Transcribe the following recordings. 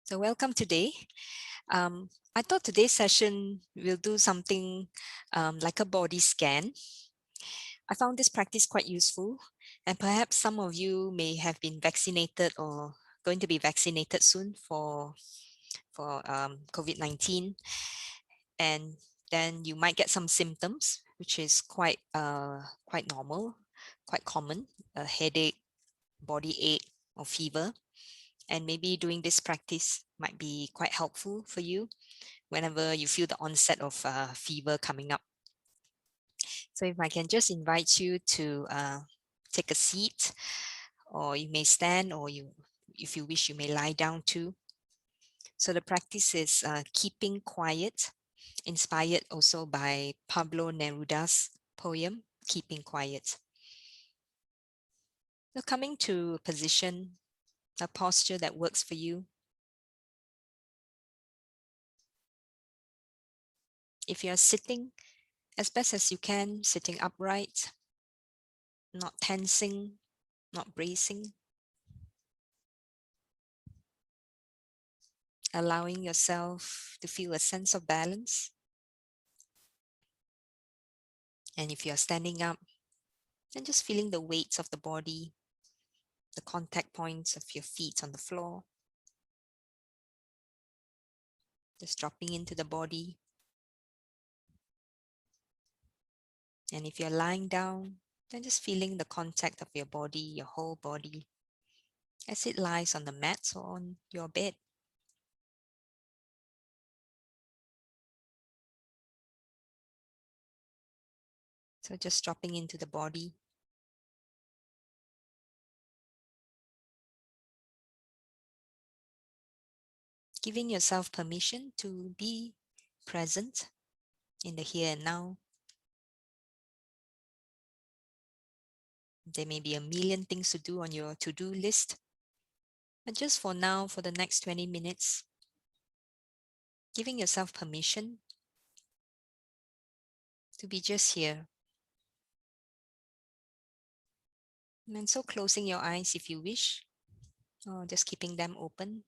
So welcome today. I thought today's session will do something like a body scan. I found this practice quite useful, and perhaps some of you may have been vaccinated or going to be vaccinated soon for COVID-19, and then you might get some symptoms, which is quite normal, quite common: a headache, body ache, or fever. And maybe doing this practice might be quite helpful for you whenever you feel the onset of fever coming up. So if I can just invite you to take a seat, or you may stand, or if you wish, you may lie down too. So the practice is keeping quiet, inspired also by Pablo Neruda's poem, Keeping Quiet. So coming to a position, a posture that works for you. If you're sitting, as best as you can, sitting upright, not tensing, not bracing, allowing yourself to feel a sense of balance. And if you're standing up, then just feeling the weights of the body, the contact points of your feet on the floor, just dropping into the body. And if you're lying down, then just feeling the contact of your body, your whole body, as it lies on the mat or on your bed. So just dropping into the body. Giving yourself permission to be present in the here and now. There may be a million things to do on your to-do list, but just for now, for the next 20 minutes, giving yourself permission to be just here. And so closing your eyes if you wish, or just keeping them open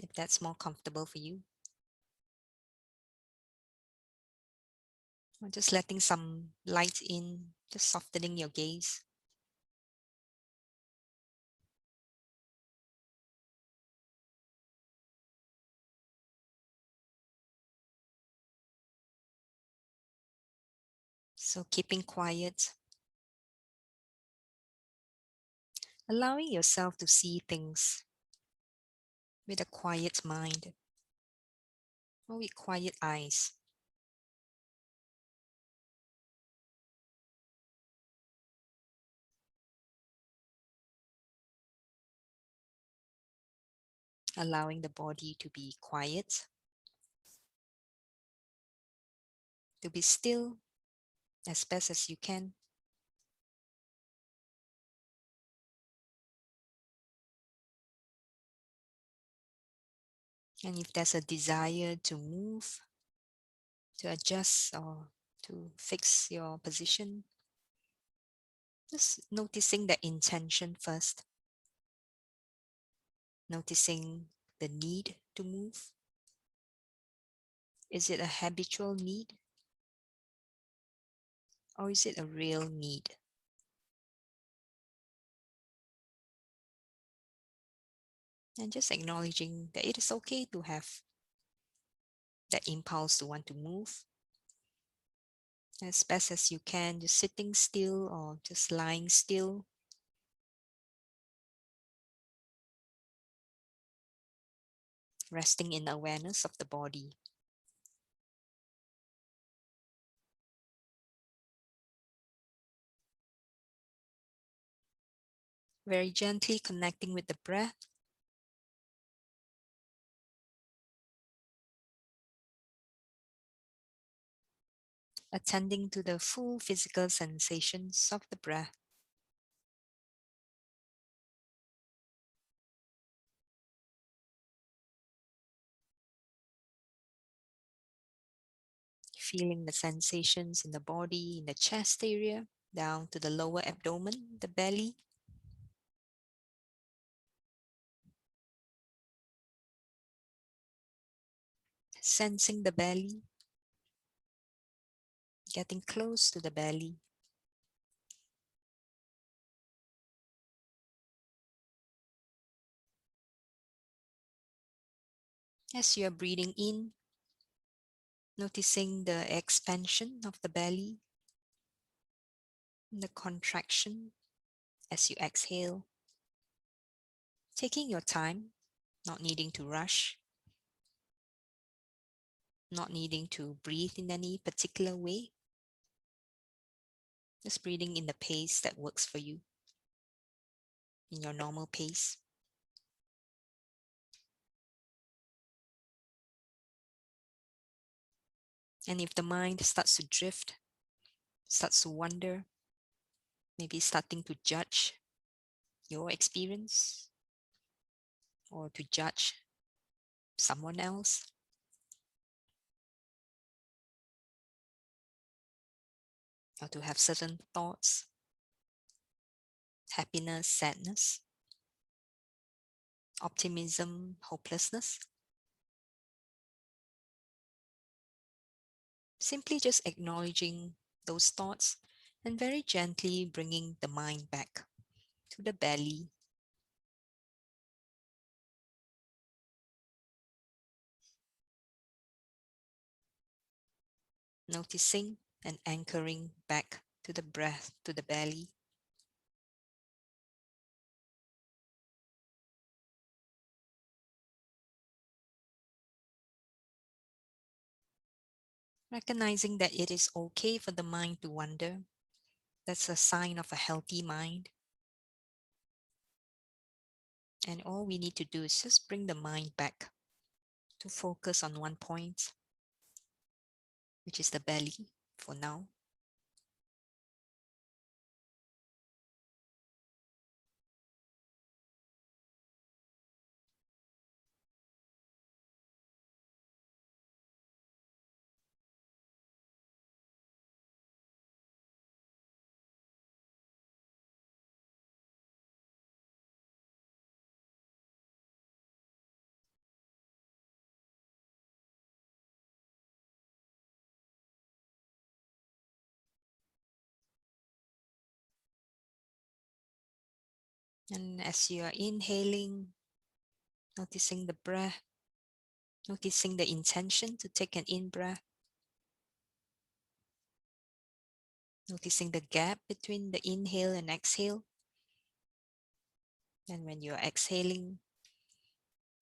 if that's more comfortable for you. Or just letting some light in, just softening your gaze. So keeping quiet, allowing yourself to see things with a quiet mind or with quiet eyes. Allowing the body to be quiet, to be still as best as you can. And if there's a desire to move, to adjust, or to fix your position, just noticing the intention first. Noticing the need to move. Is it a habitual need? Or is it a real need? And just acknowledging that it is okay to have that impulse to want to move. As best as you can, just sitting still or just lying still. Resting in awareness of the body. Very gently connecting with the breath. Attending to the full physical sensations of the breath. Feeling the sensations in the body, in the chest area, down to the lower abdomen, the belly. sensing the belly, getting close to the belly. As you are breathing in, noticing the expansion of the belly, and the contraction as you exhale. Taking your time, not needing to rush, not needing to breathe in any particular way. Just breathing in the pace that works for you, in your normal pace. And if the mind starts to drift, starts to wander, maybe starting to judge your experience or to judge someone else, or to have certain thoughts, happiness, sadness, optimism, hopelessness, simply just acknowledging those thoughts and very gently bringing the mind back to the belly. Noticing and anchoring back to the breath, to the belly. Recognizing that it is okay for the mind to wander. That's a sign of a healthy mind. And all we need to do is just bring the mind back to focus on one point, which is the belly for now. And as you are inhaling, noticing the breath, noticing the intention to take an in-breath, noticing the gap between the inhale and exhale. And when you're exhaling,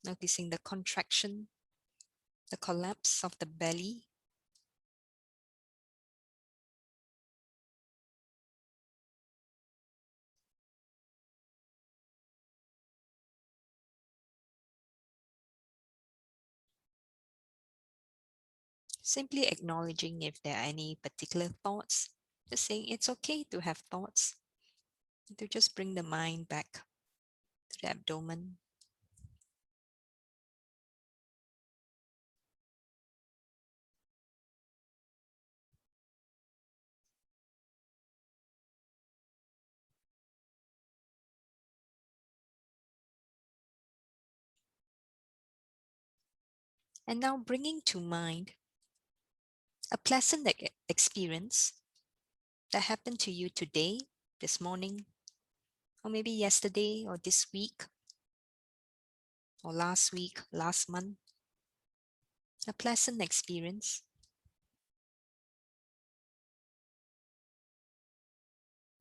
noticing the contraction, the collapse of the belly. Simply acknowledging if there are any particular thoughts, just saying it's okay to have thoughts, to just bring the mind back to the abdomen. And now bringing to mind a pleasant experience that happened to you today, this morning, or maybe yesterday, or this week, or last week, last month. A pleasant experience.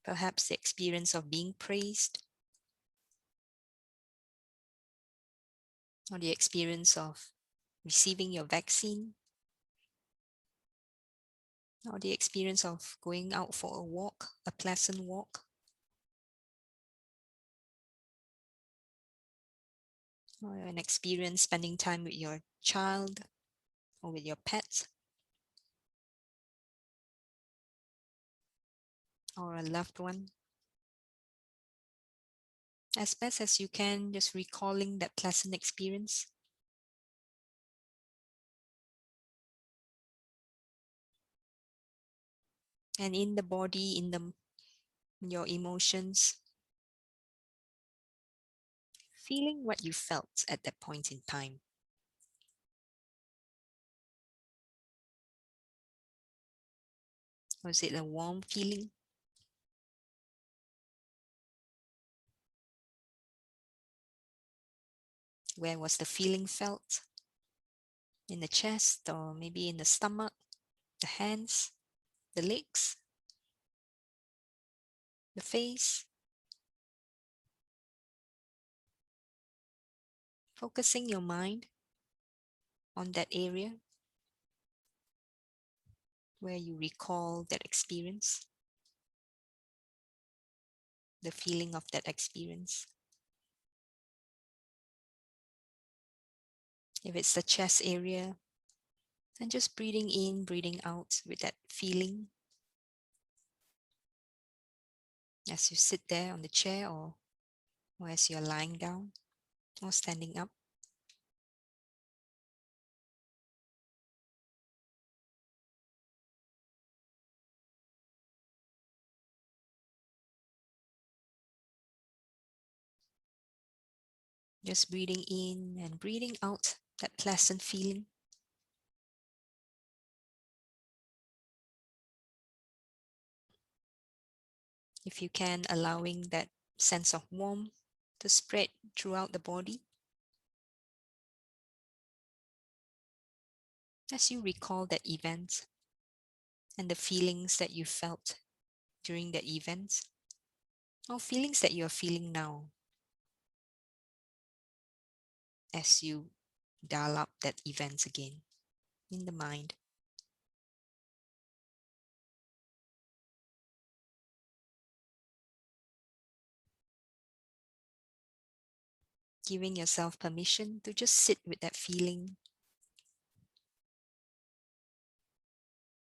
Perhaps the experience of being praised, or the experience of receiving your vaccine, or the experience of going out for a walk, a pleasant walk, or an experience spending time with your child or with your pet, or a loved one. As best as you can, just recalling that pleasant experience. And in the body, in your emotions, feeling what you felt at that point in time. Was it a warm feeling? Where was the feeling felt? In the chest, or maybe in the stomach, the hands, the legs, the face? Focusing your mind on that area where you recall that experience, the feeling of that experience. If it's the chest area, then just breathing in, breathing out with that feeling as you sit there on the chair, or as you're lying down or standing up. Just breathing in and breathing out that pleasant feeling. If you can, allowing that sense of warmth to spread throughout the body as you recall that event and the feelings that you felt during that event, or feelings that you're feeling now as you dial up that event again in the mind. Giving yourself permission to just sit with that feeling.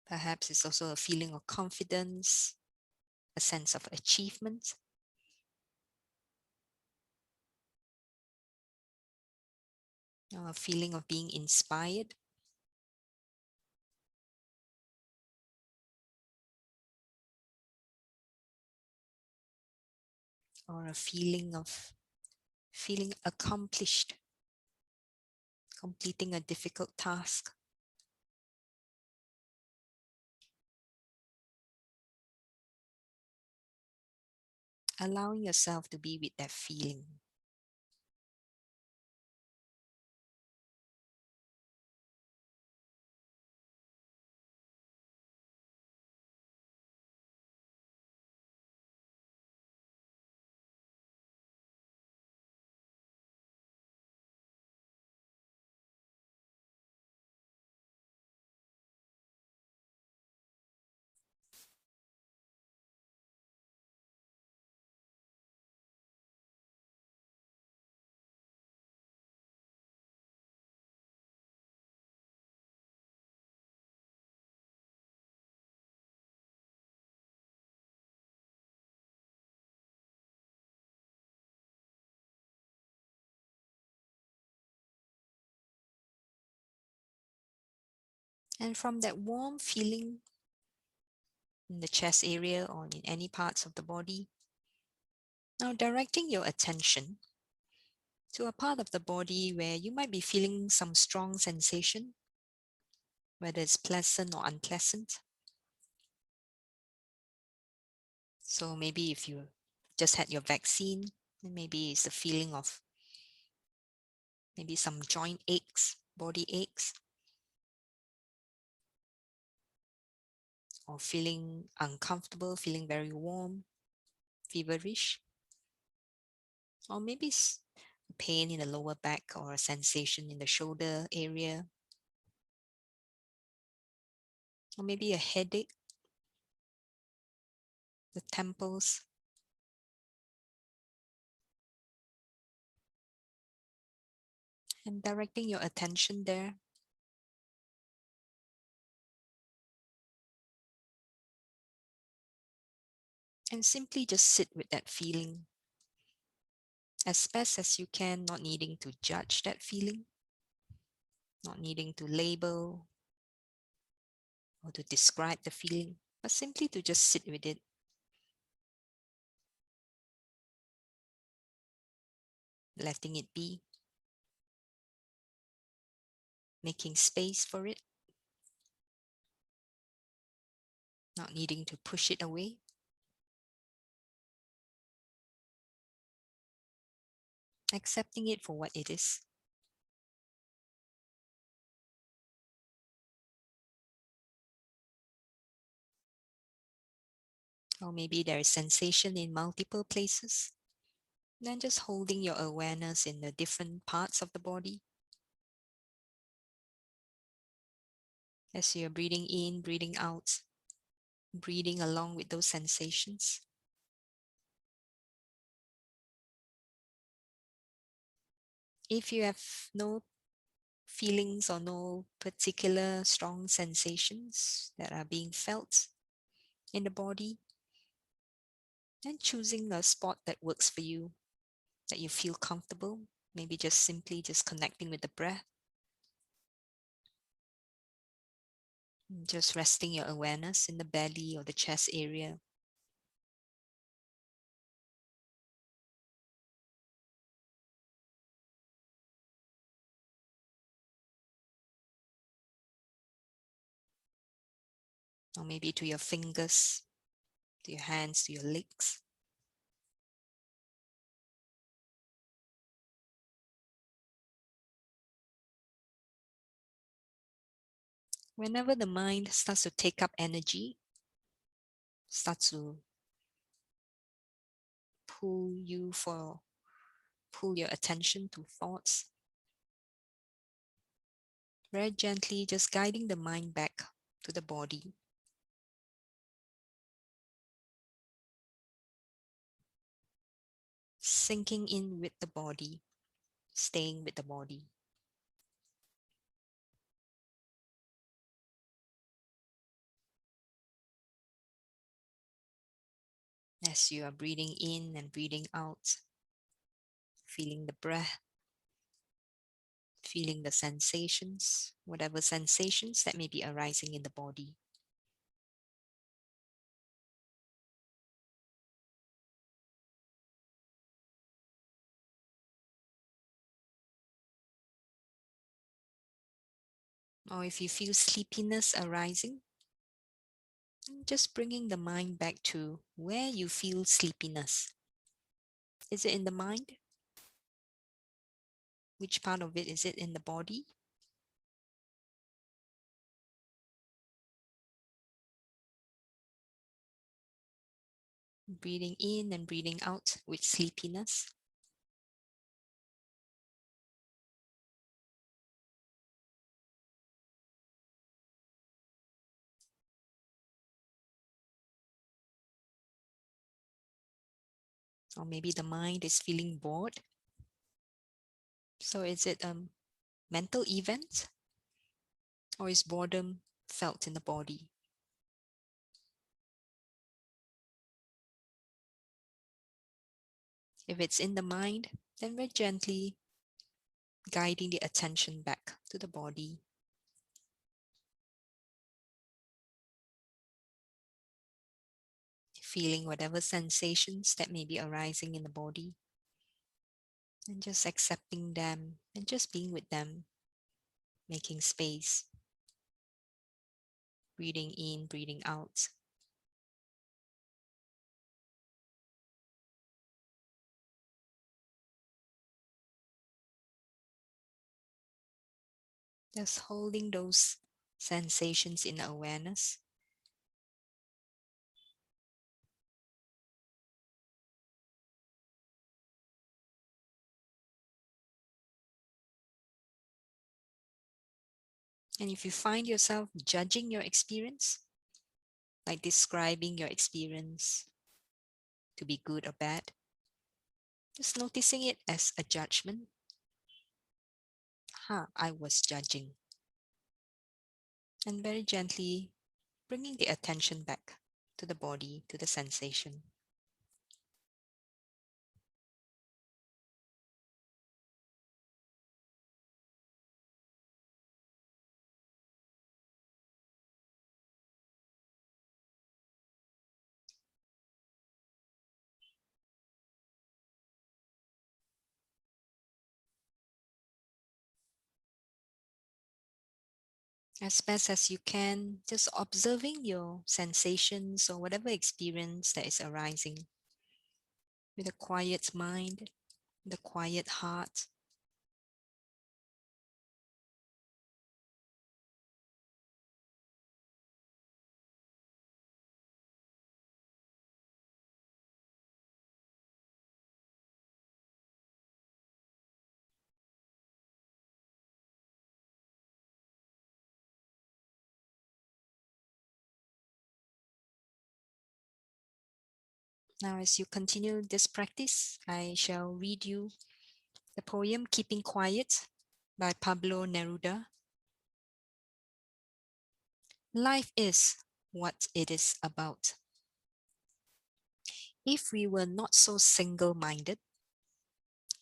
Perhaps it's also a feeling of confidence, a sense of achievement, or a feeling of being inspired. Or a feeling of feeling accomplished, completing a difficult task. Allowing yourself to be with that feeling. And from that warm feeling in the chest area or in any parts of the body, now directing your attention to a part of the body where you might be feeling some strong sensation, whether it's pleasant or unpleasant. So maybe if you just had your vaccine, then maybe it's the feeling of maybe some joint aches, body aches, or feeling uncomfortable, feeling very warm, feverish, or maybe pain in the lower back or a sensation in the shoulder area, or maybe a headache, the temples. And directing your attention there. And simply just sit with that feeling as best as you can, not needing to judge that feeling, not needing to label or to describe the feeling, but simply to just sit with it. Letting it be, making space for it, not needing to push it away. Accepting it for what it is. Or maybe there is sensation in multiple places. Then just holding your awareness in the different parts of the body. As you're breathing in, breathing out, breathing along with those sensations. If you have no feelings or no particular strong sensations that are being felt in the body, then choosing a spot that works for you, that you feel comfortable, maybe just simply just connecting with the breath. Just resting your awareness in the belly or the chest area. Or maybe to your fingers, to your hands, to your legs. Whenever the mind starts to take up energy, starts to pull your attention to thoughts, very gently just guiding the mind back to the body. Sinking in with the body, staying with the body. As you are breathing in and breathing out, feeling the breath, feeling the sensations, whatever sensations that may be arising in the body. Or if you feel sleepiness arising, just bringing the mind back to where you feel sleepiness. Is it in the mind? Which part of it is it in the body? Breathing in and breathing out with sleepiness. Or maybe the mind is feeling bored. So is it a mental event? Or is boredom felt in the body? If it's in the mind, then very gently guiding the attention back to the body. Feeling whatever sensations that may be arising in the body. And just accepting them and just being with them, making space. Breathing in, breathing out. Just holding those sensations in awareness. And if you find yourself judging your experience, like describing your experience to be good or bad, just noticing it as a judgment. I was judging. And very gently bringing the attention back to the body, to the sensation. As best as you can, just observing your sensations or whatever experience that is arising with a quiet mind, the quiet heart. Now, as you continue this practice, I shall read you the poem Keeping Quiet by Pablo Neruda. Life is what it is about. If we were not so single-minded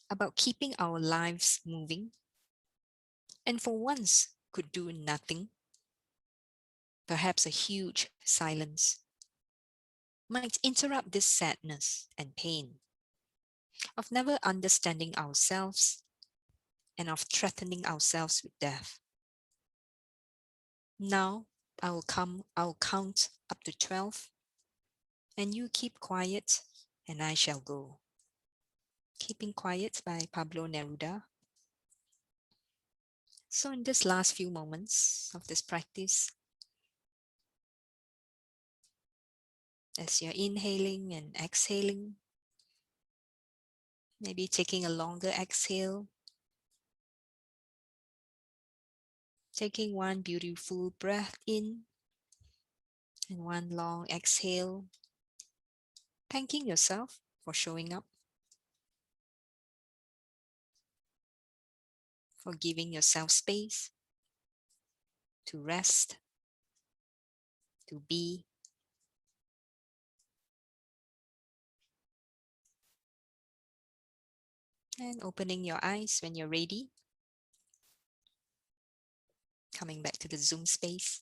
about keeping our lives moving, and for once could do nothing, perhaps a huge silence might interrupt this sadness and pain of never understanding ourselves and of threatening ourselves with death. Now I'll count up to 12, and you keep quiet, and I shall go. Keeping Quiet by Pablo Neruda. So in this last few moments of this practice, as you're inhaling and exhaling, maybe taking a longer exhale, taking one beautiful breath in and one long exhale, thanking yourself for showing up, for giving yourself space to rest, to be, and opening your eyes when you're ready, coming back to the Zoom space.